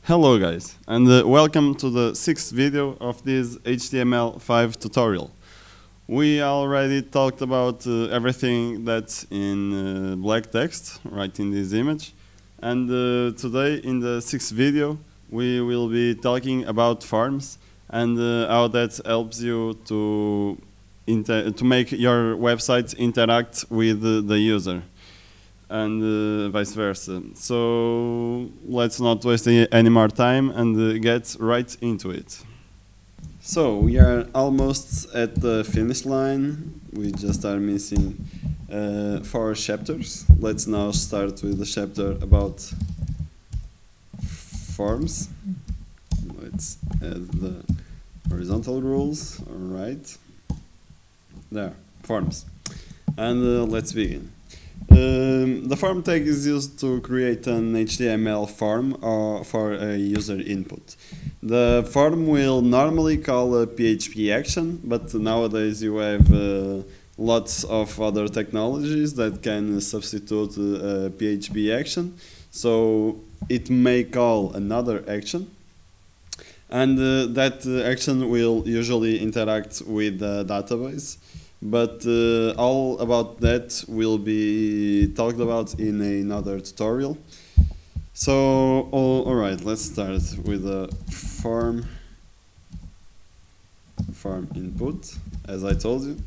Hello guys, and welcome to the 6th video of this HTML5 tutorial. We already talked about everything that's in black text, right in this image. And today, in the 6th video, we will be talking about forms and how that helps you to make your website interact with the user. And vice versa. So let's not waste any more time and get right into it. So we are almost at the finish line. We just are missing 4 chapters. Let's now start with the chapter about forms. Let's add the horizontal rules. All right. There, forms. And let's begin. The form tag is used to create an HTML form for a user input. The form will normally call a PHP action, but nowadays you have lots of other technologies that can substitute a PHP action. So it may call another action, and that action will usually interact with the database. But all about that will be talked about in another tutorial. So, alright, let's start with the form input. As I told you,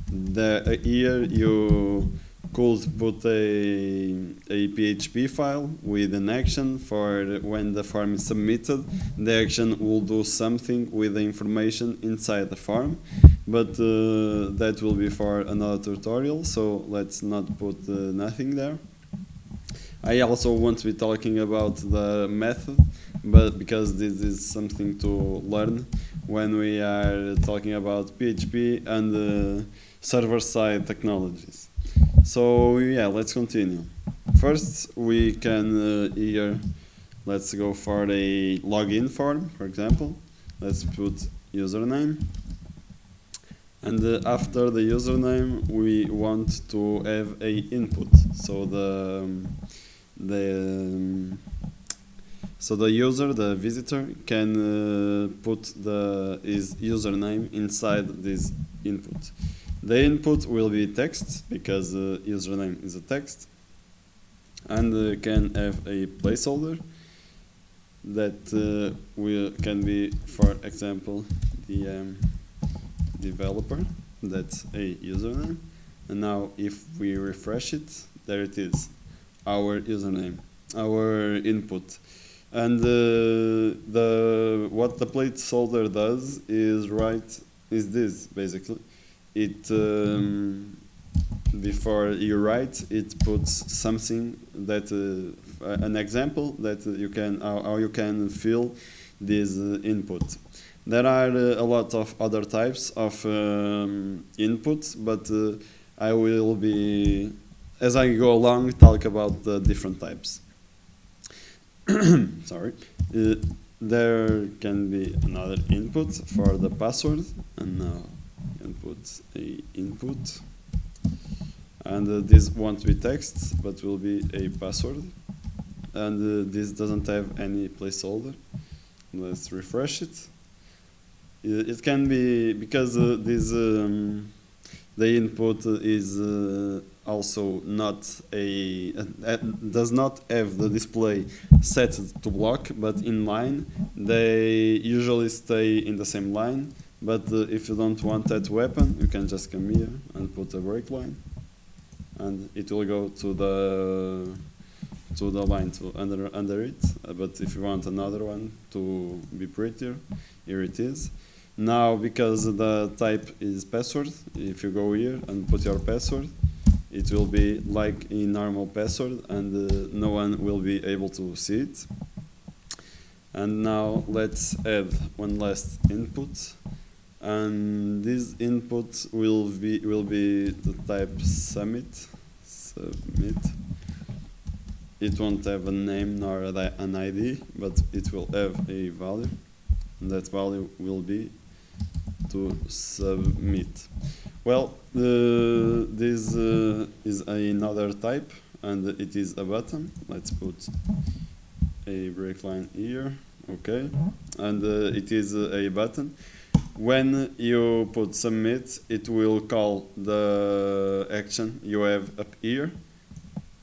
here you could put a PHP file with an action for when the form is submitted. The action will do something with the information inside the form, but that will be for another tutorial, so let's not put nothing there. I also want to be talking about the method, but because this is something to learn when we are talking about PHP and server-side technologies. So yeah, let's continue. First, we can here, let's go for a login form, for example. Let's put username. And after the username, we want to have a input. So the user, the visitor, can put his username inside this input. The input will be text, because username is a text, and can have a placeholder that can be, for example, the developer. That's a username. And now if we refresh it, there it is, our username, our input. And what the placeholder does is this basically. It before you write, it puts something that an example that you can how you can fill this input. There are a lot of other types of inputs, but I will be, as I go along, talk about the different types. Sorry. There can be another input for the password, and now input a input, and this won't be text but will be a password, and this doesn't have any placeholder. Let's refresh it. It can be because the input is also not does not have the display set to block but inline. They usually stay in the same line. But if you don't want that to happen, you can just come here and put a break line, and it will go to the line under it. But if you want another one to be prettier, here it is. Now, because the type is password, if you go here and put your password, it will be like a normal password, and no one will be able to see it. And now let's add one last input. And this input will be the type submit. It won't have a name nor an ID, but it will have a value, and that value will be to submit. Well, this is another type, and it is a button. Let's put a break line here, okay, and it is a button. When you put submit, it will call the action you have up here,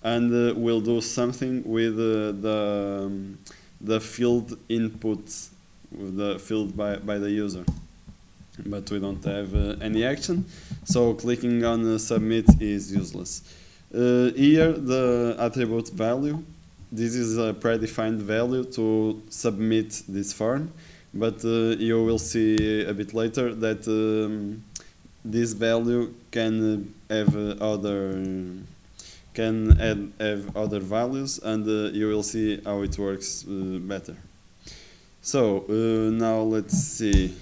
and will do something with the field inputs, the field by the user. But we don't have any action, so clicking on submit is useless. Here the attribute value, this is a predefined value to submit this form, but you will see a bit later that this value can have have other values, and you will see how it works better. So now let's see.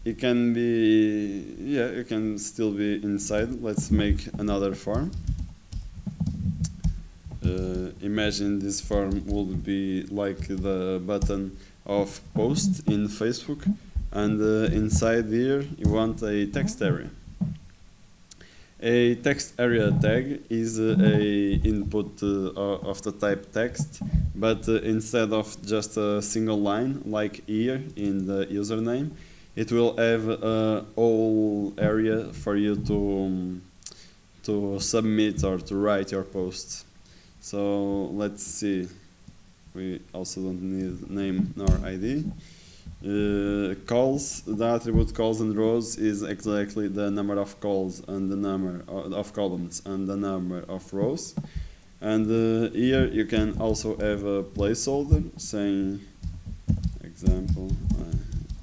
It can be, yeah, it can still be inside. Let's make another form. Imagine this form would be like the button of post in Facebook, and inside here you want a text area. A text area tag is a input of the type text, but instead of just a single line like here in the username, it will have a whole area for you to submit or to write your post. So let's see. We also don't need name nor ID. Calls, the attribute calls and rows is exactly the number of calls and the number of columns and the number of rows. And here you can also have a placeholder saying example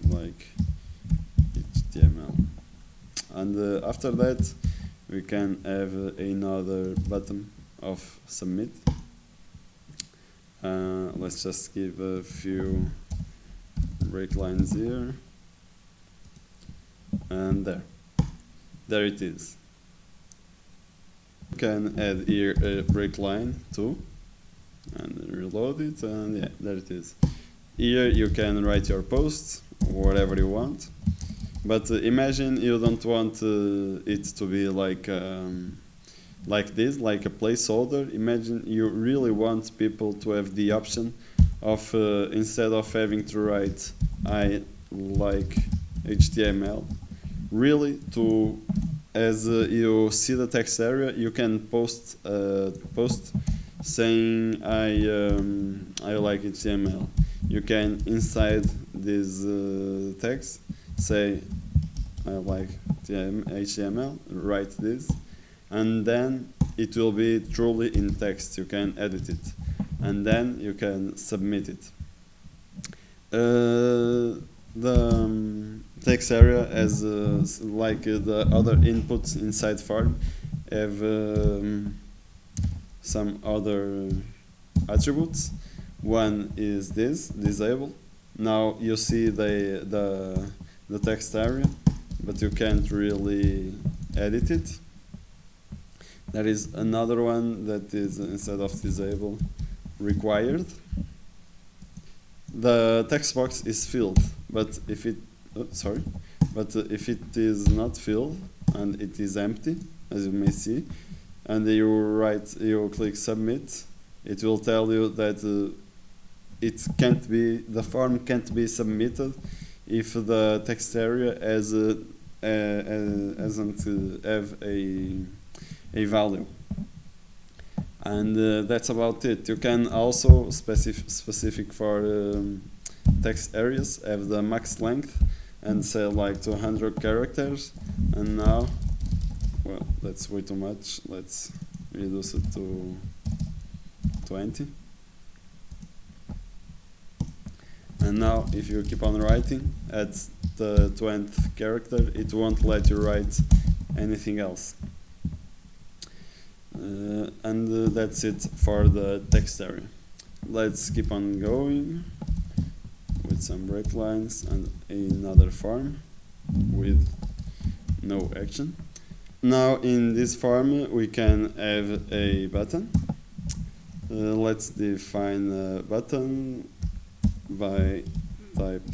like HTML. And after that we can have another button of submit. Let's just give a few break lines here, and there it is. You can add here a break line too, and reload it, and yeah, there it is. Here you can write your post, whatever you want, but imagine you don't want it to be like this, like a placeholder. Imagine you really want people to have the option of instead of having to write I like HTML, really to, as you see the text area, you can post saying I like HTML. You can inside this text say I like HTML, write this, and then it will be truly in text. You can edit it, and then you can submit it. The text area, as like the other inputs inside form, have some other attributes. One is this, disable. Now you see the text area, but you can't really edit it. There is another one that is, instead of disable, required. The text box is filled, but if it if it is not filled and it is empty, as you may see, and you click submit, it will tell you that the form can't be submitted if the text area hasn't have a value. And that's about it. You can also, specific for text areas, have the max length and say like 200 characters. And now, well, that's way too much. Let's reduce it to 20. And now, if you keep on writing at the 20th character, it won't let you write anything else. And that's it for the text area. Let's keep on going with some break lines and another form with no action. Now in this form we can have a button. Let's define a button by type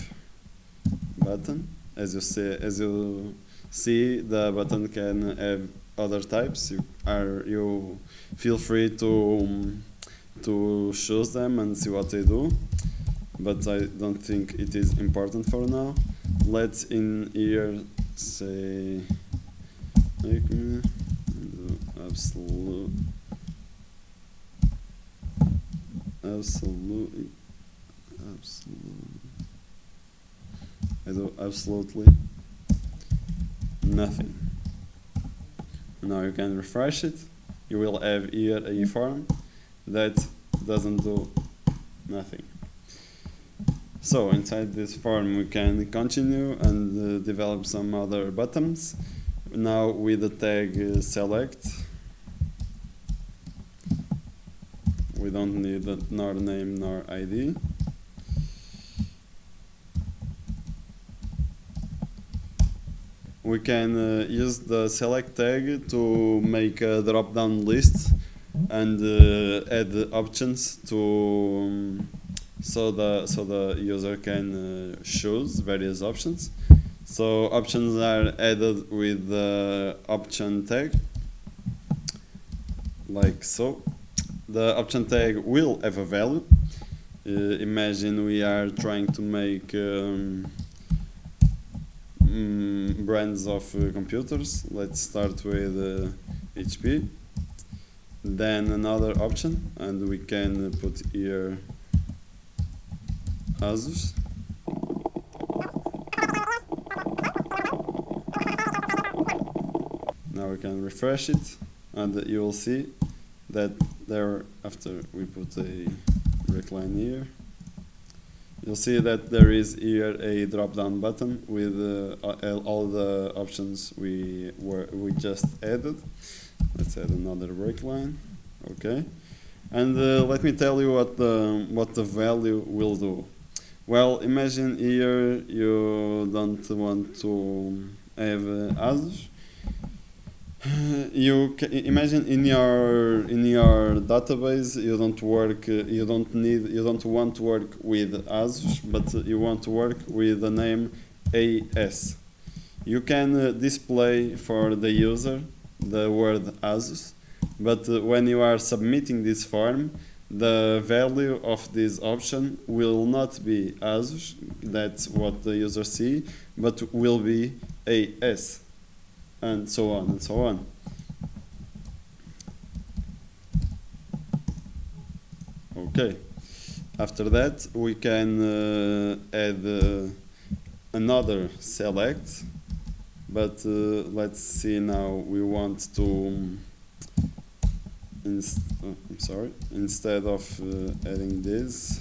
button. As you see, the button can have other types. You feel free to choose them and see what they do. but I don't think it is important for now. Let's in here say make me do absolutely I do absolutely nothing. Now you can refresh it. You will have here a form that doesn't do nothing. So inside this form we can continue and develop some other buttons. Now with the tag select, we don't need nor name nor ID. We can use the select tag to make a drop-down list and add options to so the user can choose various options. So options are added with the option tag, like so. The option tag will have a value. Imagine we are trying to make brands of computers. Let's start with HP. Then another option, and we can put here Asus. Now we can refresh it, and you will see that there, after we put a break line here, you'll see that there is here a drop-down button with all the options we just added. Let's add another break line. Okay, and let me tell you what the value will do. Well, imagine here you don't want to have Asus. You imagine in your database you don't want to work with Asus, but you want to work with the name AS. You can display for the user the word Asus, but when you are submitting this form, the value of this option will not be Asus, that's what the user see, but will be AS, and so on and so on. Okay, after that we can add another select, but let's see now we want to instead of adding this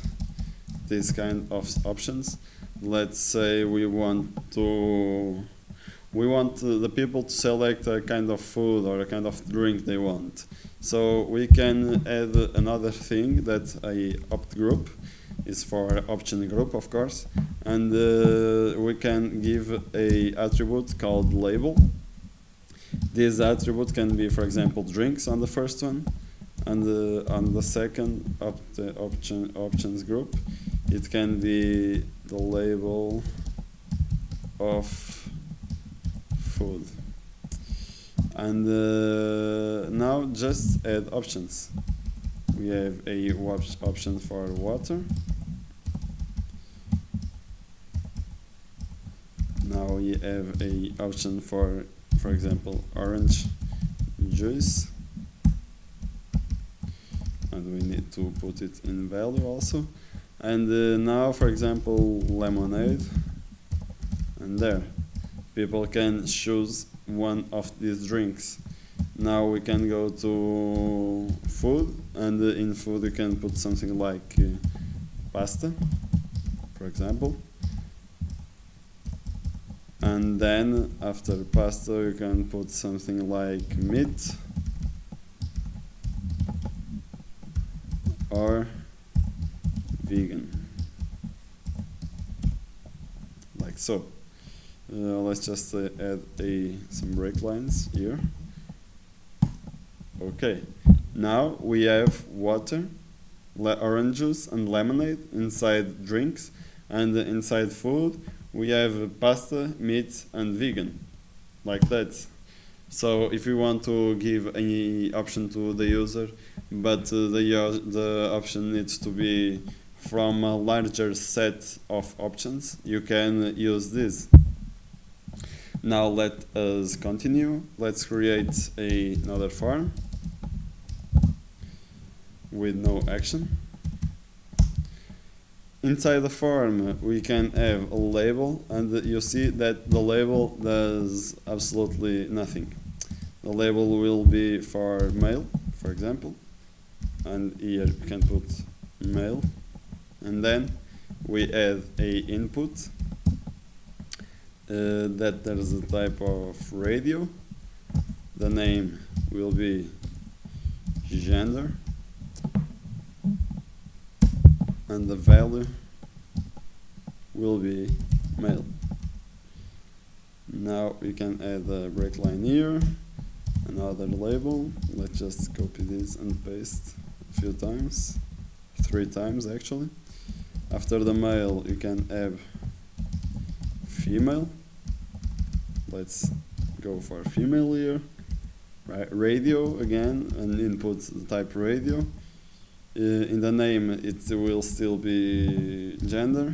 kind of options, let's say we want the people to select a kind of food or a kind of drink they want. So we can add another thing that a opt group is for option group, of course, and we can give a attribute called label. This attribute can be, for example, drinks on the first one, and on the second options group, it can be the label of food. And now just add options. We have a option for water. Now we have a option for example, orange juice. And we need to put it in value also. And now, for example, lemonade. And there, people can choose one of these drinks. Now we can go to food, and in food you can put something like pasta, for example. And then after pasta you can put something like meat or vegan, like so. Let's just add some break lines here. Okay, now we have water, orange juice and lemonade inside drinks, and inside food we have pasta, meat and vegan, like that. So if you want to give any option to the user, but the option needs to be from a larger set of options, you can use this. Now let us continue. Let's create another form with no action. Inside the form we can have a label, and you see that the label does absolutely nothing. The label will be for mail, for example, and here you can put mail, and then we add a input that there's a type of radio. The name will be gender, and the value will be male. Now we can add a break line here, another label. Let's just copy this and paste a few times, 3 times actually. After the male you can have female. Let's go for female here. Radio again, and input the type radio. In the name it will still be gender,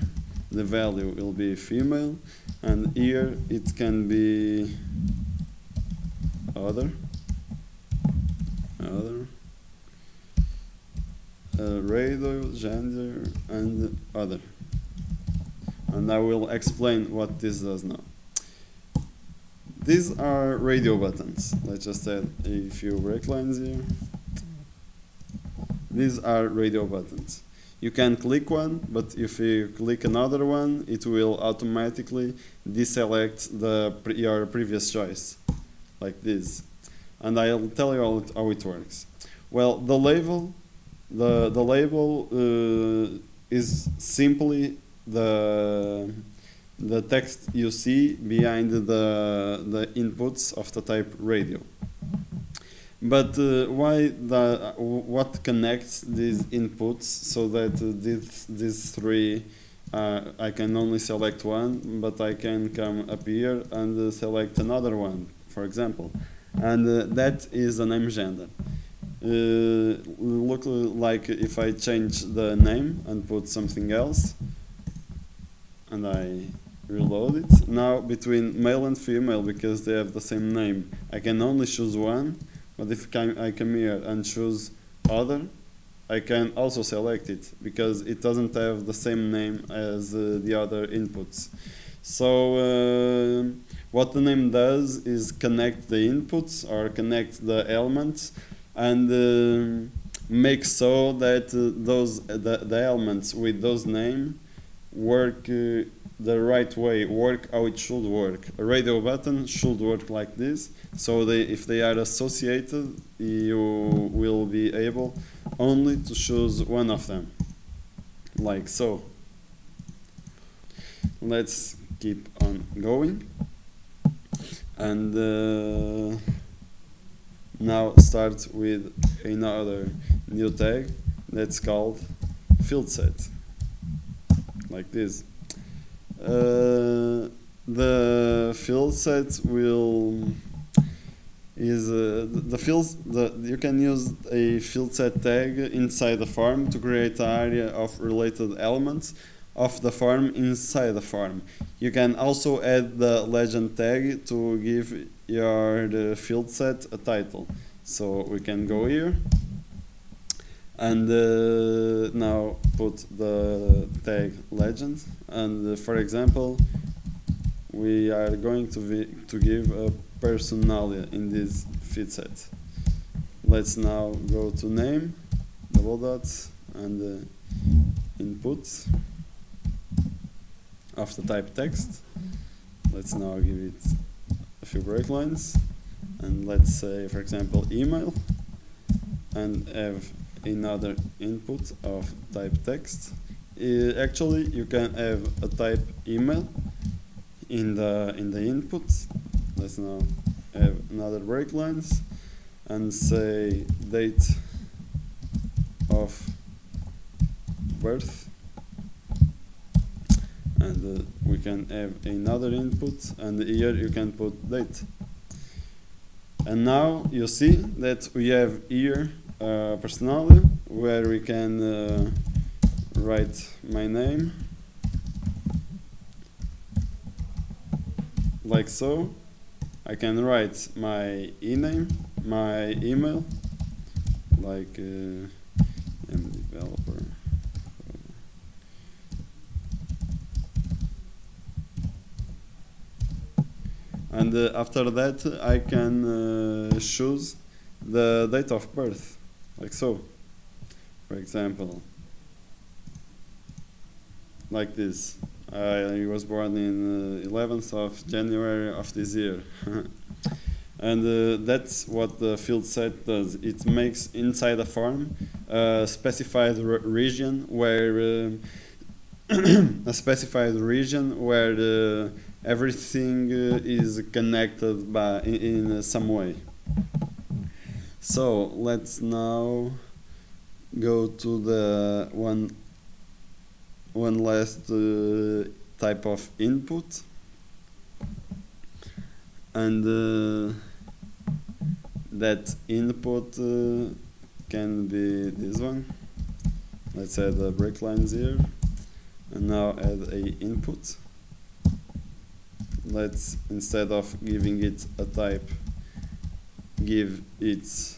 the value will be female, and here it can be other, radio, gender, and other. And I will explain what this does now. These are radio buttons. Let's just add a few break lines here. These are radio buttons. You can click one, but if you click another one, it will automatically deselect your previous choice, like this. And I'll tell you how it works. Well, the label is simply the text you see behind the inputs of the type radio. But what connects these inputs so that these 3, I can only select one, but I can come up here and select another one, for example. And that is the name gender. Look like if I change the name and put something else, and I reload it. Now between male and female, because they have the same name, I can only choose one. But if I come here and choose other, I can also select it, because it doesn't have the same name as the other inputs. So what the name does is connect the inputs, or connect the elements, and make so that the elements with those names work the right way, work how it should work. A radio button should work like this, so if they are associated, you will be able only to choose one of them, like so. Let's keep on going, and now start with another new tag that's called field set, like this. The field set you can use a field set tag inside the form to create an area of related elements of the form inside the form. You can also add the legend tag to give the field set a title. So we can go here and now put the tag legend, and for example we are going to give a personalia in this field set. Let's now go to name, double dots, and input of the type text. Let's now give it a few break lines, and let's say for example email, and have another input of type text. Actually you can have a type email in the input. Let's now have another break lines and say date of birth, and we can have another input, and here you can put date. And now you see that we have here personalia, where we can write my name like so. I can write my email, like I'm developer. And after that, I can choose the date of birth, like so. For example, like this. I was born in 11th of January of this year. And that's what the field set does. It makes inside a form a specified region where everything is connected by in some way. So let's now go to the one last type of input, and that input can be this one. Let's add the break lines here, and now add a input. Let's, instead of giving it a type, give it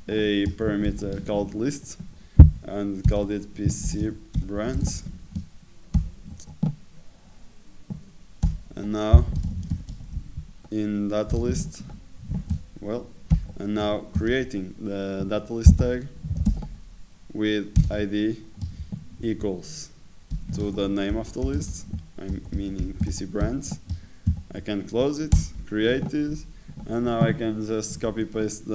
a parameter called list and call it PC brands. And now in data list, and now creating the data list tag with ID equals to the name of the list, I'm meaning PC brands. I can close it, create it, and now I can just copy paste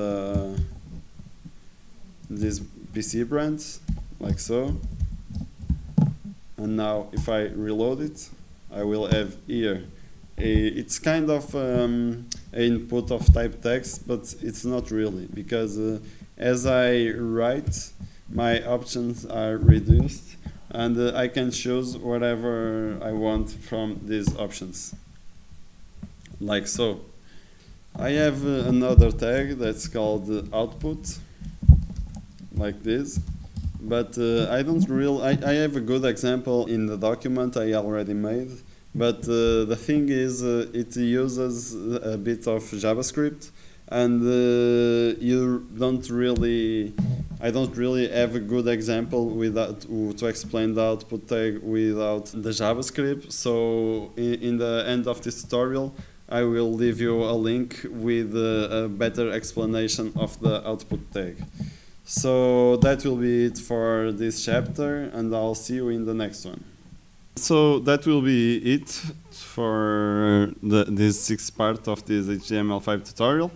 these PC brands like so. And now if I reload it, I will have here it's kind of an input of type text, but it's not really, because as I write, my options are reduced, and I can choose whatever I want from these options, like so. I have another tag that's called output, like this, but I have a good example in the document I already made. But the thing is, it uses a bit of JavaScript, and I don't really have a good example to explain the output tag without the JavaScript. So in the end of this tutorial, I will leave you a link with a better explanation of the output tag. So that will be it for this chapter, and I'll see you in the next one. So that will be it for this sixth part of this HTML5 tutorial.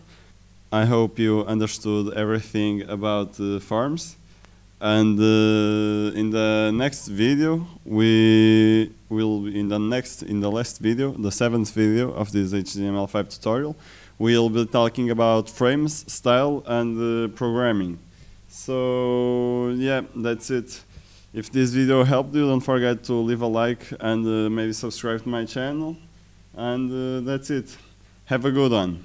I hope you understood everything about forms. And in the next video, we will in the last video, the seventh video of this HTML5 tutorial, we'll be talking about frames, style, and programming. So yeah, that's it. If this video helped you, don't forget to leave a like and maybe subscribe to my channel. And that's it. Have a good one.